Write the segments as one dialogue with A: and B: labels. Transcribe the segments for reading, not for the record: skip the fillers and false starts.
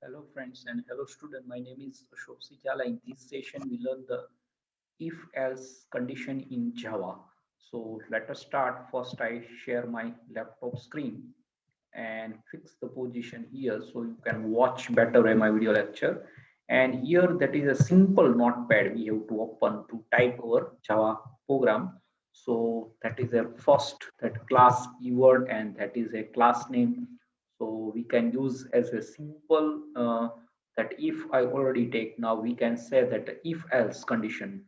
A: Hello friends and hello student. My name is Ashok Sijala. In this session, we learn the if-else condition in Java. So let us start. First, I share my laptop screen and fix the position here so you can watch better my video lecture. And here that is a simple notepad we have to open to type our Java program. So that is a first that class keyword and that is a class name. So we can use as a simple that if I already take now we can say that if else condition.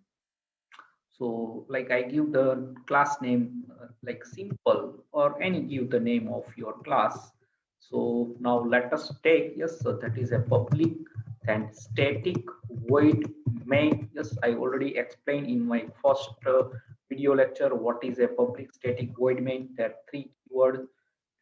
A: So like I give the class name like simple or any give the name of your class. So now let us take, yes, so that is a public and static void main. Yes, I already explained in my first video lecture what is a public static void main. There are three keywords,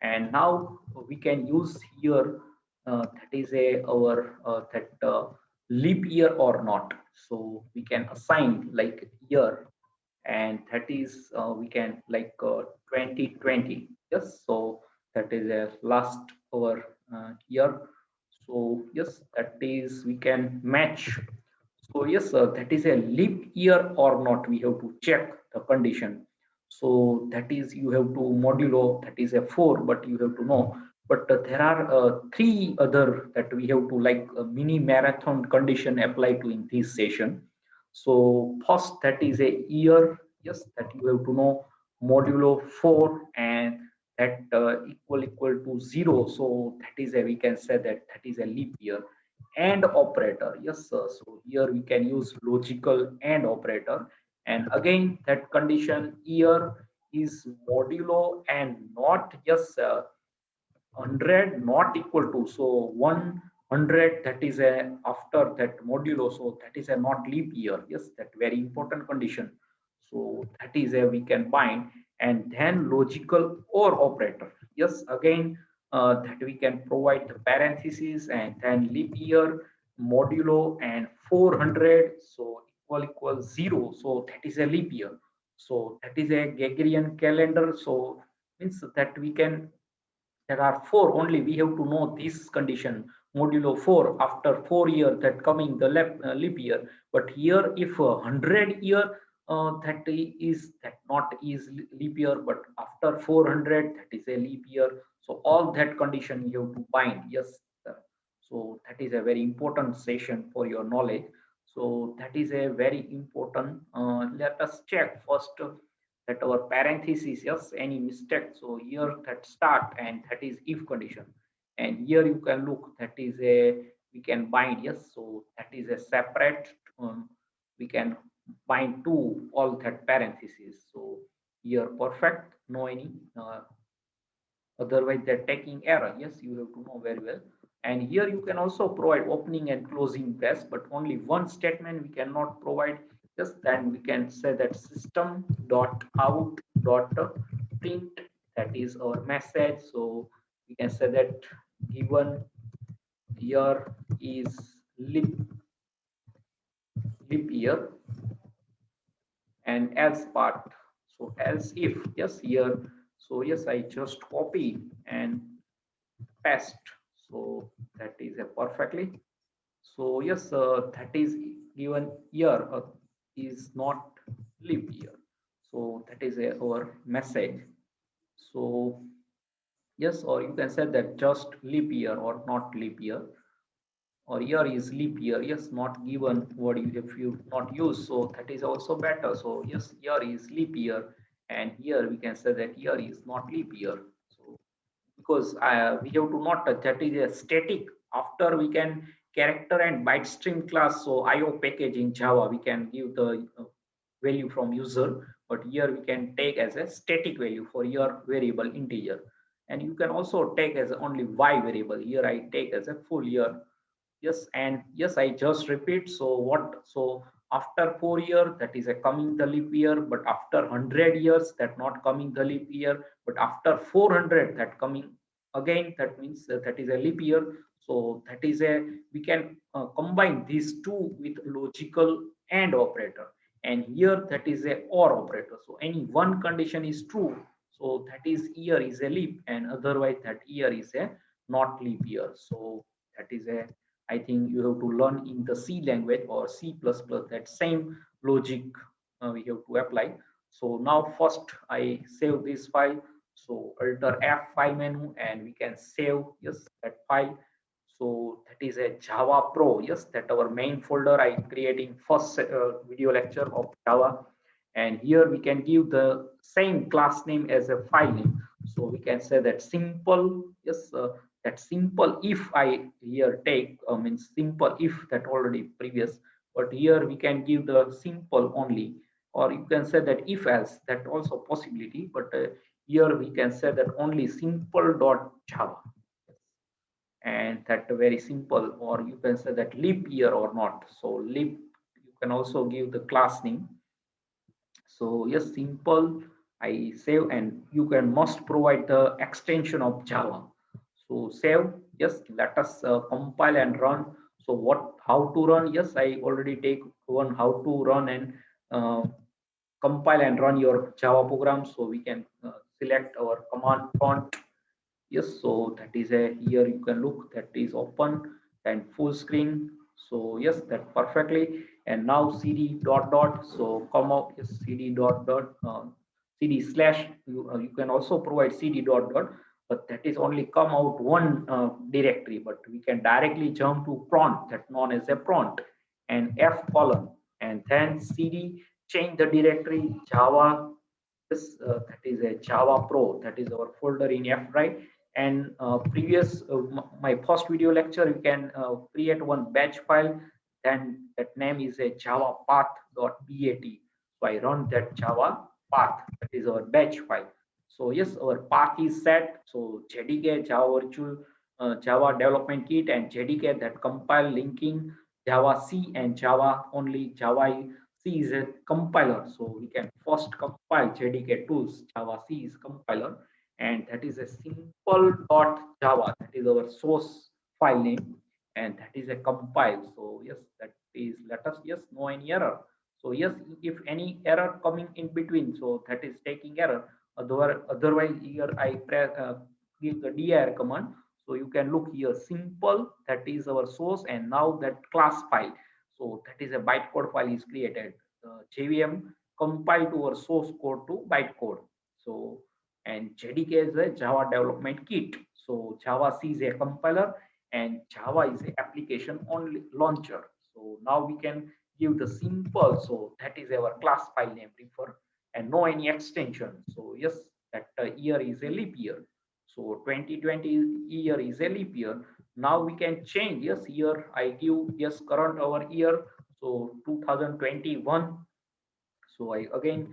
A: and now we can use here that is a our that leap year or not. So we can assign like year, and that is we can like 2020. Yes, so that is a last our year. So yes, that is we can match. So yes, that is a leap year or not. We have to check the condition. So that is you have to modulo that is a 4, but you have to know. But there are three other that we have to like mini marathon condition apply to in this session. So first that is a year. Yes, that you have to know modulo 4 and that equal to 0. So that is a we can say that that is a leap year and operator. Yes, sir. So here we can use logical and operator, and again that condition here is modulo and not just 100 not equal to, so 100 that is a after that modulo, so that is a not leap year. Yes, that very important condition. So that is a we can bind, and then logical or operator. Yes, again that we can provide the parentheses and then leap year modulo and 400, so equal 0, so that is a leap year. So that is a Gregorian calendar. So means that we can, there are four only, we have to know this condition modulo 4 after 4 year that coming the leap year. But here if 100 year that is that not is leap year, but after 400 that is a leap year. So all that condition you have to bind. Yes, sir. So that is a very important session for your knowledge. So that is a very important. Let us check first that our parenthesis, yes, any mistake. So here that start and that is if condition, and here you can look that is a we can bind. Yes, so that is a separate we can bind to all that parenthesis. So here perfect, no any otherwise they're taking error. Yes, you have to know very well. And here you can also provide opening and closing brace, but only one statement we cannot provide. Just then we can say that system dot out dot print, that is our message. So we can say that given year is leap year, and else part. So else if, yes, here, so yes, I just copy and past. So that is a perfectly. So yes, that is given year is not leap year. So that is our message. So yes, or you can say that just leap year or not leap year, or year is leap year. Yes, not given what you if you not use. So that is also better. So yes, year is leap year, and here we can say that year is not leap year. So because we have to not that is a static. After we can character and byte string class, so IO package in Java we can give the value from user, but here we can take as a static value for your variable integer, and you can also take as only y variable. Here I take as a full year. Yes, and yes, I just repeat. So what, so after 4 year that is a coming the leap year, but after 100 years that not coming the leap year, but after 400 that coming again, that means that is a leap year. So that is a we can combine these two with logical and operator, and here that is a or operator. So any one condition is true, so that is year is a leap, and otherwise that year is a not leap year. So that is a, I think you have to learn in the C language or C++, that same logic we have to apply. So now first I save this file. So alter F file menu and we can save, yes, that file. So that is a Java Pro, yes, that our main folder I creating first video lecture of Java. And here we can give the same class name as a file name. So we can say that simple, yes, that simple if I here take means simple if, that already previous, but here we can give the simple only, or you can say that if else, that also possibility, but here we can say that only simple dot Java, and that very simple, or you can say that leap year or not. So leap, you can also give the class name. So yes, simple, I save, and you can must provide the extension of Java. So save, yes, let us compile and run. So what, how to run? Yes, I already take one how to run and uh, compile and run your Java program. So we can select our command prompt. Yes, so that is a, here you can look, that is open and full screen. So yes, that perfectly. And now cd dot dot, so come out, yes, cd dot dot, cd slash, you can also provide cd dot dot, but that is only come out one directory, but we can directly jump to prompt, that known as a prompt, and f colon, and then cd, change the directory Java. This that is a Java Pro, that is our folder in F drive. And previous my first video lecture, you can create one batch file, then that name is a Java path.bat. So I run that Java path, that is our batch file. So yes, our path is set. So JDK, Java Virtual Java Development Kit, and JDK, that compile linking Java C, and Java only Java C is a compiler. So we can first compile JDK tools. Java C is compiler, and that is a simple dot Java. That is our source file name, and that is a compile. So yes, that is, let us, yes, no any error. So yes, if any error coming in between, so that is taking error. Otherwise, here I press give the dir command. So you can look here, simple, that is our source, and now that class file. So that is a bytecode file is created. JVM compile to our source code to bytecode. So, and JDK is a Java development kit. So Java C is a compiler, and Java is a application only launcher. So now we can give the simple. So that is our class file name refer, and no any extension. So yes, that year is a leap year. So 2020 year is a leap year. Now we can change, yes, here I give, yes, current our year, so 2021. So I again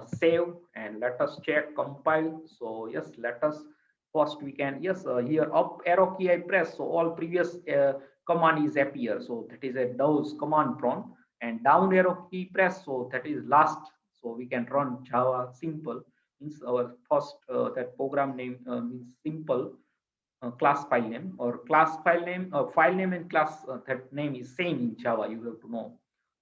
A: save, and let us check compile. So yes, let us first, we can, yes, here up arrow key I press, so all previous command is appear. So that is a does command prompt, and down arrow key press, so that is last. So we can run Java simple, means our first that program name means simple, class file name, or class file name and class that name is same in Java, you have to know.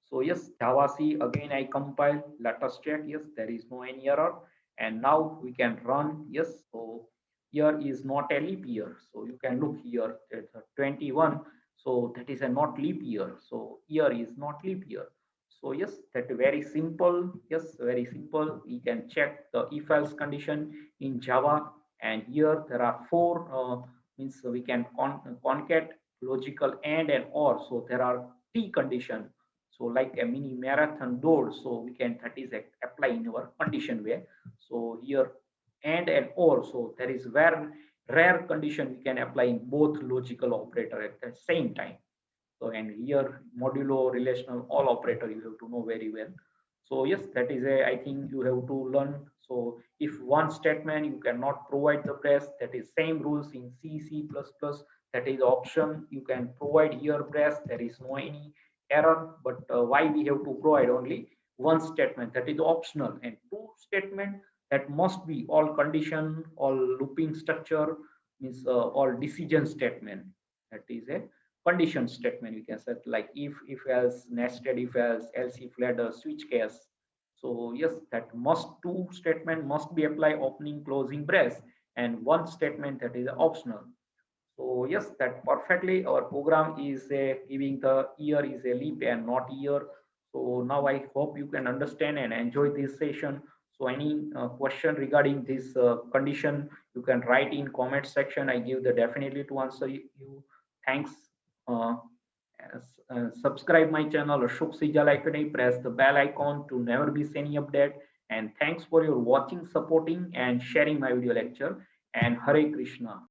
A: So yes, Java C, again I compile, let us check, yes, there is no any error, and now we can run. Yes, so here is not a leap year, so you can look here, it's a 21, so that is a not leap year, so year is not leap year. So yes, that very simple, yes, very simple. We can check the if else condition in Java, and here there are four means we can concat, logical, and or. So there are three condition. So like a mini marathon door, so we can, that is apply in our condition way. So here and or, so there is where rare condition we can apply in both logical operator at the same time. So, and here modulo, relational, all operator you have to know very well. So yes, that is a, I think you have to learn. So if one statement you cannot provide the press, that is same rules in C, C++, that is option. You can provide here press, there is no any error, but why we have to provide only one statement, that is optional, and two statement that must be all condition, all looping structure, means all decision statement, that is a condition statement. We can set like if else, nested if else if ladder, switch case. So yes, that must two statement must be applied, opening closing brace, and one statement that is optional. So yes, that perfectly. Our program is giving the year is a leap and not year. So now I hope you can understand and enjoy this session. So any question regarding this condition, you can write in comment section. I give the definitely to answer you. Thanks. Uh, Subscribe my channel Ashok Sijal Academy. Press the bell icon to never miss any update. And thanks for your watching, supporting, and sharing my video lecture. And Hare Krishna.